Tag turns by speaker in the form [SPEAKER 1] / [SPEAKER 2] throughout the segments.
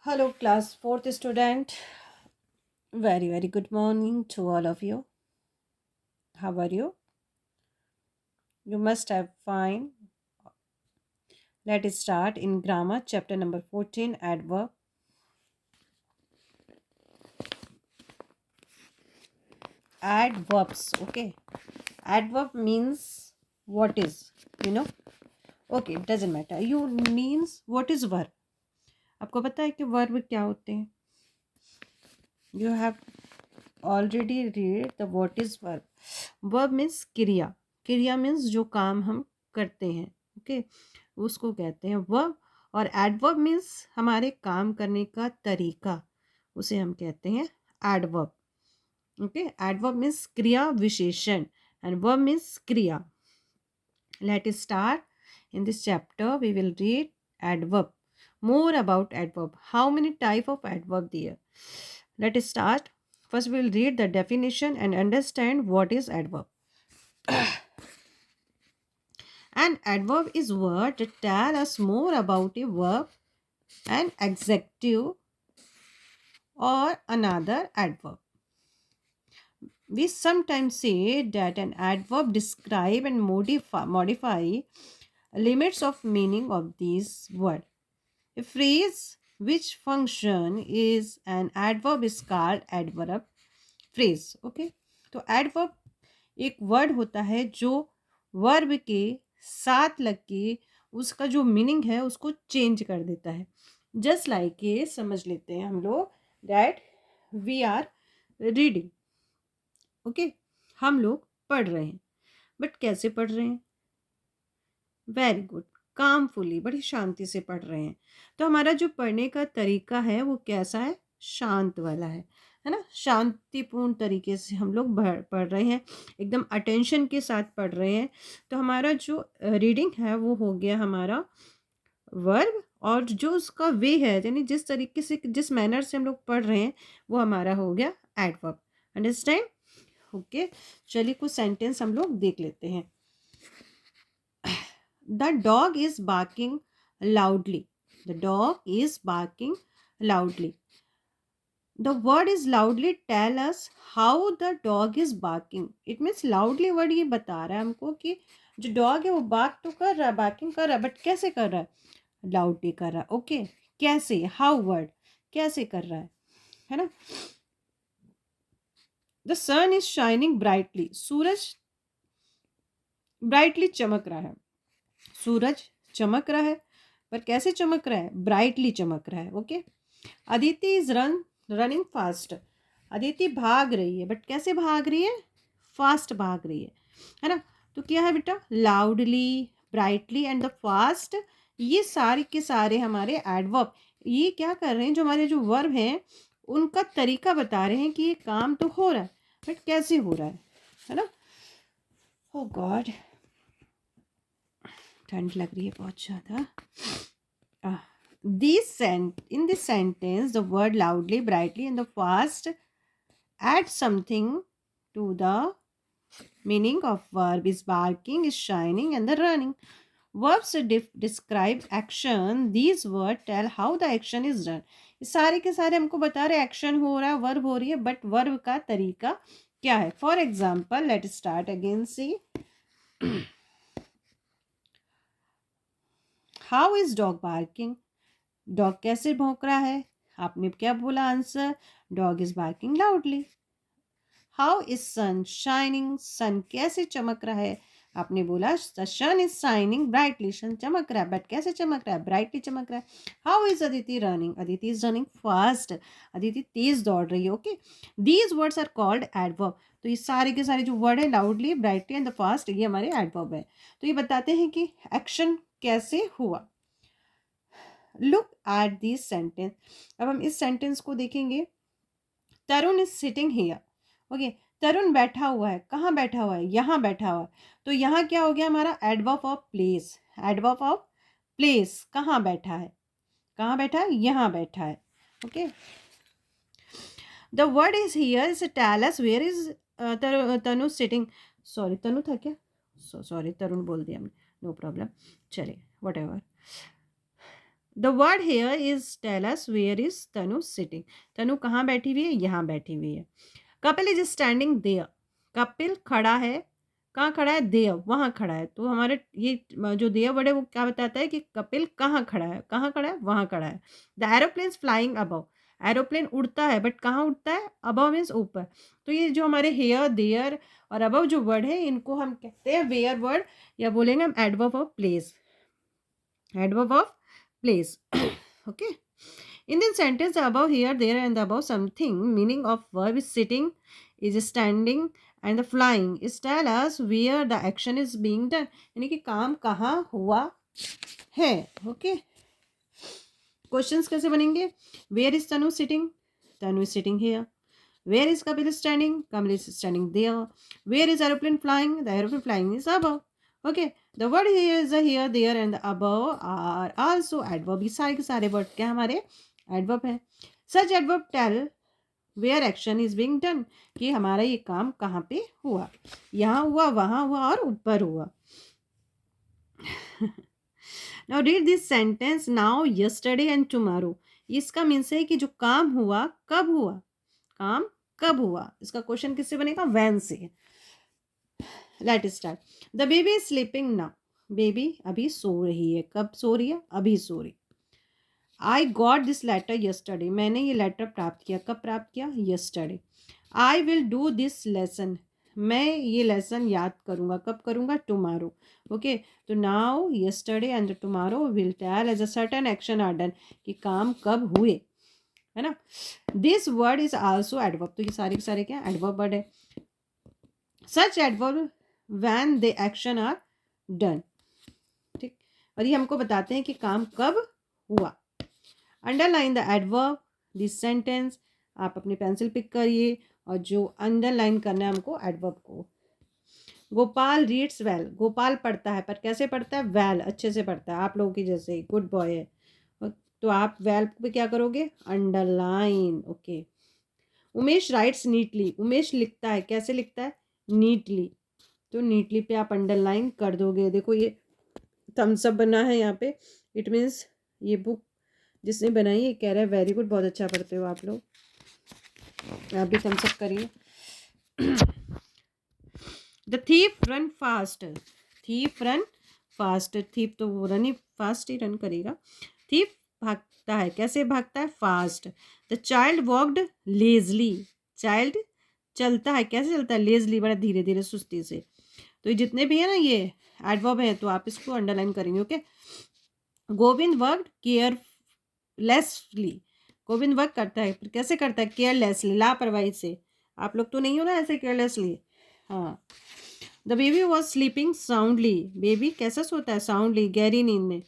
[SPEAKER 1] Hello, class fourth student. Very good morning to all of you. How are you? You must have fine. Let us start in grammar, chapter number 14, adverb. Adverbs, okay. Adverb means what is, you know. Okay, it doesn't matter. You means what is verb. आपको पता है कि verb क्या होते हैं? You have already read the what is verb. Verb means क्रिया. क्रिया means जो काम हम करते हैं. Okay. उसको कहते हैं वर्ब. और एडवर्ब मीन्स हमारे काम करने का तरीका, उसे हम कहते हैं एडवर्ब. ओके, एडवर्ब मीन्स क्रिया विशेषण एंड वर्ब मीन्स क्रिया. Let us start. In this chapter we will read adverb, more about adverb. How many type of adverb there? Let us start. First we will read the definition and understand what is adverb. An adverb is word that tell us more about a verb, an adjective or another adverb. We sometimes say that an adverb describe and modify limits of meaning of these word. A phrase which function is an adverb is called adverb phrase. Okay, तो adverb एक word होता है जो verb के साथ लग के उसका जो मीनिंग है उसको चेंज कर देता है. जस्ट लाइक ये समझ लेते हैं हम लोग that we are reading. Okay, हम लोग पढ़ रहे हैं, बट कैसे पढ़ रहे हैं? वेरी गुड, कामफुली, बड़ी शांति से पढ़ रहे हैं. तो हमारा जो पढ़ने का तरीका है वो कैसा है? शांत वाला है ना. शांतिपूर्ण तरीके से हम लोग पढ़ रहे हैं, एकदम अटेंशन के साथ पढ़ रहे हैं. तो हमारा जो रीडिंग है वो हो गया हमारा वर्ब, और जो उसका वे है यानी जिस तरीके से जिस मैनर से हम लोग पढ़ रहे हैं वो हमारा हो गया एडवर्ब. अंडरस्टैंड? ओके, चलिए कुछ सेंटेंस हम लोग देख लेते हैं. The dog is barking loudly. The dog is barking loudly. The word is loudly tell us how the dog is barking. It means loudly word ये बता रहा है हमको कि जो डॉग है वो बार्क तो कर रहा है, बार्किंग कर रहा है, बट कैसे कर रहा है? लाउडली कर रहा है. ओके, कैसे? हाउ वर्ड, कैसे कर रहा है ना. The sun is shining brightly. सूरज ब्राइटली चमक रहा है. सूरज चमक रहा है, पर कैसे चमक रहा है? ब्राइटली चमक रहा है. Okay. Aditi is running fast. Aditi भाग रही है, बट कैसे भाग रही है? फास्ट भाग रही है ना. तो क्या है बेटा? Loudly, brightly and the fast, ये सारे के सारे हमारे एडवर्ब. ये क्या कर रहे हैं? जो हमारे जो वर्ब हैं उनका तरीका बता रहे हैं कि ये काम तो हो रहा है, बट कैसे हो रहा है ना. ओ गॉड, ठंड लग रही है बहुत ज़्यादा. In this sentence, the word loudly, brightly, and the fast add something to the meaning of verb. Is barking, is shining, and the running. Verbs describe action. These words tell how the action is done. ये सारे के सारे हमको बता रहे action हो रहा है, वर्ब हो रही है, बट वर्ब का तरीका क्या है? For example, let start again. See, how is dog barking. Dog कैसे भौंक रहा है? आपने क्या बोला answer? Dog is barking loudly. How is sun shining. Sun कैसे चमक रहा है? आपने बोला the sun is shining brightly. Sun चमक रहा है, बट कैसे चमक रहा है? ब्राइटली चमक रहा है. How is Aditi running. Aditi is running fast. Aditi तेज दौड़ रही है. Okay, these words are called adverb. तो ये सारे के सारे जो वर्ड है loudly, brightly and the fast, ये हमारे एडवर्ब है. तो ये बताते हैं कि एक्शन कैसे हुआ. Look at this sentence. अब हम इस सेंटेंस को देखेंगे. तरुण इज सिटिंग हियर. ओके, तरुण बैठा हुआ है. कहाँ बैठा हुआ है? यहाँ बैठा हुआ है. तो यहाँ क्या हो गया हमारा? Adverb of place. Adverb of place. कहाँ बैठा है? कहाँ बैठा है? यहाँ बैठा है. Okay, the word is here is tell us where is Tanu sitting. Sorry, Tanu था क्या? सॉरी, तरुण बोल दिया हमने. नो प्रॉब्लम, चलिए whatever. The word here is tell us where is Tanu sitting. Tanu कहाँ बैठी हुई है? यहाँ बैठी हुई है. Kapil is standing there. Kapil खड़ा है. कहाँ खड़ा है? देयर, वहाँ खड़ा है. तो हमारे ये जो देयर वर्ड है वो क्या बताता है कि कपिल कहाँ खड़ा है? कहाँ खड़ा है? वहाँ खड़ा है. The aeroplane flying above. Aeroplane उड़ता है, बट कहाँ उड़ता है? अबव मीन्स ऊपर. तो ये जो हमारे हेयर, देयर और अबव जो वर्ड है, इनको हम कहते हैं वेयर वर्ड, या बोलेंगे हम adverb of place. Adverb of place. Okay. In this sentence, the above, here, there, and the above something, meaning of verb is sitting, is standing, and the flying is tell us where the action is being done. यानी कि काम कहाँ हुआ है. Okay. Questions कैसे बनेंगे? Where is Tanu sitting? Tanu is sitting here. Where is Kapil standing? Kapil is standing there. Where is aeroplane flying? The aeroplane flying is above. Okay. The word here is the here, there and the above are also adverb. ये सारे के सारे word क्या हमारे adverb है. Such adverb tell where action is being done, कि हमारा ये काम कहाँ पे हुआ. यहाँ हुआ, वहाँ हुआ और ऊपर हुआ. Now read this sentence. Now, yesterday and tomorrow. इसका मीन्स है कि जो काम हुआ कब हुआ. काम कब हुआ. इसका क्वेश्चन किससे बनेगा? when से. Let start. The baby is sleeping now. Baby अभी सो रही है. कब सो रही है? अभी सो रही. I got this letter yesterday. मैंने ये लेटर प्राप्त किया. कब प्राप्त किया? Yesterday. I will do this lesson. मैं ये लेसन याद करूँगा. कब करूँगा? टुमारो. ओके. तो now, yesterday and tomorrow will tell as a certain action are done, कि काम कब हुए, है ना. This word is also adverb. तो ये सारे के सारे क्या? एडवर्ब वर्ड है. Such adverb when the action are done. ठीक. और ये हमको बताते हैं कि काम कब हुआ. Underline the adverb this sentence. आप अपनी पेंसिल पिक करिए और जो अंडरलाइन करना है हमको एडवर्ब को. Gopal reads well. गोपाल पढ़ता है, पर कैसे पढ़ता है? वेल, अच्छे से पढ़ता है. आप लोगों की जैसे गुड बॉय है. तो आप वेल पे क्या करोगे? Underline. Okay. Umesh rights neatly. Umesh लिखता है. कैसे लिखता है? नीटली. तो नीटली पे आप अंडरलाइन कर दोगे. देखो ये थम्स अप बना है यहाँ पे. इट मीन्स ये बुक जिसने बनाई है कह रहा है वेरी गुड, बहुत अच्छा पढ़ते हो आप लोग. आप भी थम्स अप करिए. The thief run fast. Thief run fast. Thief तो वो रन ही फास्ट ही रन करेगा. थीफ भागता है. कैसे भागता है? Fast. The child walked Leslie. Child चलता है. कैसे चलता है? लेजली, बड़ा धीरे धीरे, सुस्ती से. तो ये जितने भी है ना ये एडवर्ब है, तो आप इसको अंडरलाइन करेंगे. Okay. Govind worked carelessly. Govind work करता है, पर कैसे करता है? केयरलेसली, लापरवाही से. आप लोग तो नहीं हो ना ऐसे केयरलेसली. हाँ. The baby was sleeping soundly. Baby कैसा सोता है? साउंडली, गहरी नींद में.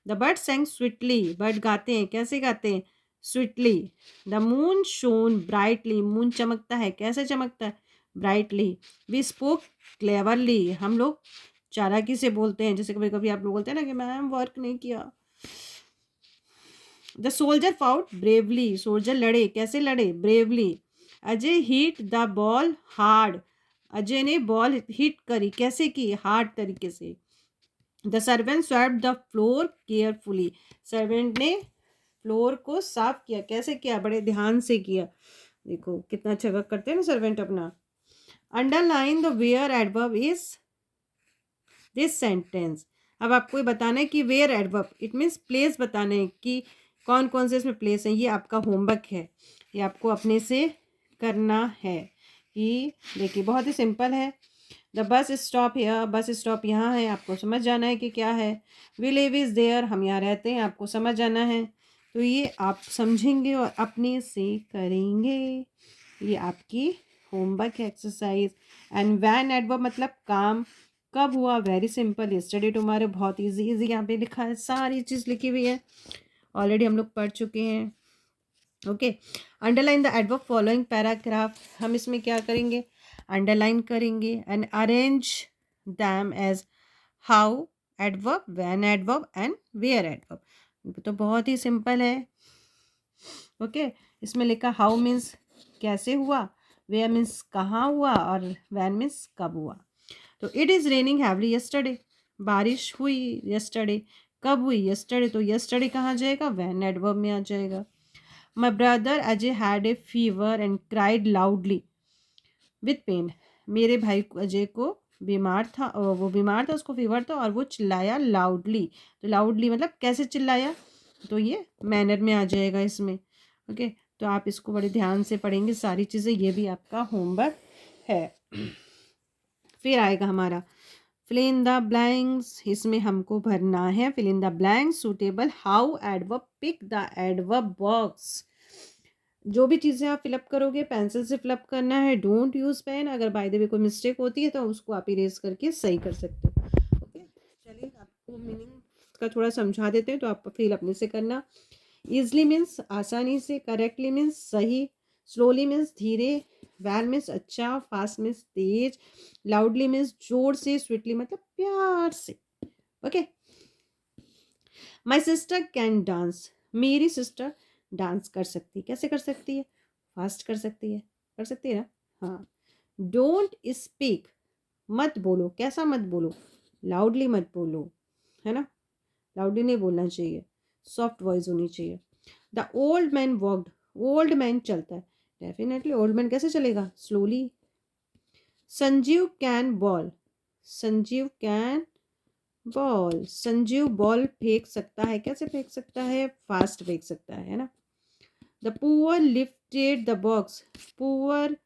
[SPEAKER 1] The bird sang sweetly. Bird गाते हैं. कैसे गाते हैं? Sweetly. The moon shone brightly. Moon चमकता है. कैसे चमकता है? ब्राइटली. We spoke cleverly. हम लोग चालाकी से बोलते हैं. जैसे कभी कभी आप लोग बोलते हैं ना कि मैम वर्क नहीं किया. The soldier fought bravely. Soldier लड़े. कैसे लड़े? Bravely. Ajay hit the ball hard. Ajay ने बॉल हिट करी. कैसे की? हार्ड तरीके से. The servant swept the floor carefully. Servant ने फ्लोर को साफ किया. कैसे किया? बड़े ध्यान से किया. देखो कितना अच्छा वर्क करते हैं ना सर्वेंट अपना. Underline the where adverb is this sentence. अब आपको ये बताना है कि where adverb, it means place बताना है कि कौन कौन से इसमें प्लेस है. ये आपका होमवर्क है. ये आपको अपने से करना है. कि देखिए बहुत ही सिंपल है. द बस स्टॉप है. बस स्टॉप यहाँ है. आपको समझ जाना है कि क्या है. We live is there. हम यहाँ रहते हैं. आपको समझ जाना है. तो ये आप समझेंगे और अपने से करेंगे. ये आपकी होमवर्क है, एक्सरसाइज. एंड व्हेन एडवर्ब मतलब काम कब हुआ. Very simple. Yesterday tomorrow. बहुत इजी इजी यहाँ पे लिखा है. सारी चीज़ लिखी हुई है. ऑलरेडी हम लोग पढ़ चुके हैं. Okay. Underline the adverb following paragraph. हम इसमें क्या करेंगे? अंडरलाइन करेंगे. And arrange them as how adverb, when adverb and where adverb. तो बहुत ही सिंपल है. ओके. इसमें लिखा हाउ मीन्स कैसे हुआ, वेयर मीन्स कहाँ हुआ, और व्हेन मीन्स कब हुआ. तो it is raining heavily yesterday. बारिश हुई यस्टरडे. कब हुई? यस्टरडे, तो यस्टरडे कहाँ जाएगा? व्हेन एडवर्ब में आ जाएगा। My brother Ajay had a fever and cried loudly with pain. मेरे भाई अजय को बीमार था, वो बीमार था, उसको फीवर था और वो चिल्लाया लाउडली। तो लाउडली मतलब कैसे चिल्लाया, तो ये मैनर में आ जाएगा इसमें। ओके, तो आप इसको बड़े ध्यान से पढ़ेंगे सारी चीज़ें, ये भी आपका होमवर्क है। फिर आएगा हमारा फिल इन द ब्लैंक्स, इसमें हमको भरना है fill in the blanks suitable how adverb, pick the adverb box. जो भी चीज़ें आप फिलअप करोगे पेंसिल से फिलअप करना है, डोंट यूज़ पेन। अगर बाय द वे कोई मिस्टेक होती है तो उसको आप इरेज करके सही कर सकते हो। ओके, चलिए आपको मीनिंग का थोड़ा समझा देते हैं, तो आप फिल अपने से करना। ईजली मीन्स आसानी से, करेक्टली मीन्स सही, स्लोली मीन्स धीरे, वेल मीन्स अच्छा, फास्ट मीन्स तेज, लाउडली मीन्स जोर से, स्वीटली मतलब प्यार से। Okay, my sister can dance, मेरी सिस्टर डांस कर सकती है। कैसे कर सकती है? फास्ट कर सकती है, कर सकती है ना? हाँ। डोंट स्पीक, मत बोलो। कैसा मत बोलो? लाउडली मत बोलो, है ना? लाउडली नहीं बोलना चाहिए, सॉफ्ट वॉइस होनी चाहिए। The old man walked, old man चलता है, डेफिनेटली ओल्ड मैन कैसे चलेगा? Slowly. Sanjeev can ball, Sanjeev can ball, Sanjeev ball फेंक सकता है। कैसे फेंक सकता है? फास्ट फेंक सकता है ना? The poor lifted the box, poor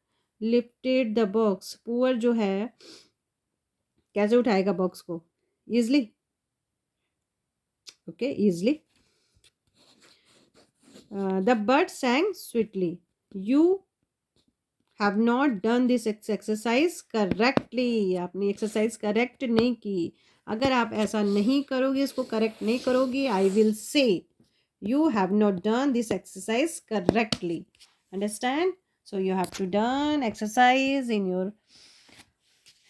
[SPEAKER 1] lifted the box, poor जो है कैसे उठाएगा बॉक्स को? Easily. Okay, easily. The bird sang sweetly, you have not done this exercise correctly, आपने एक्सरसाइज करेक्ट नहीं की। अगर आप ऐसा नहीं करोगे, इसको करेक्ट नहीं करोगे, I will say you have not done this exercise correctly. Understand? So you have to done exercise in your,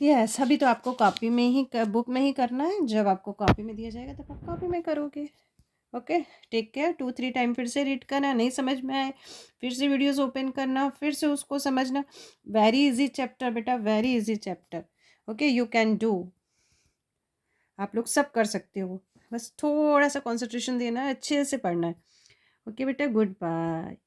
[SPEAKER 1] yes, अभी तो आपको कॉपी में ही, बुक में ही करना है। जब आपको कॉपी में दिया जाएगा तब आप कॉपी में करोगे। Okay, take care. 2-3 टाइम फिर से रीड करना, नहीं समझ में आए फिर से वीडियोस ओपन करना, फिर से उसको समझना। वेरी इजी चैप्टर बेटा, very easy chapter. Okay, you can do, आप लोग सब कर सकते हो, बस थोड़ा सा कंसंट्रेशन देना है, अच्छे से पढ़ना है। ओके बेटा, गुड बाय।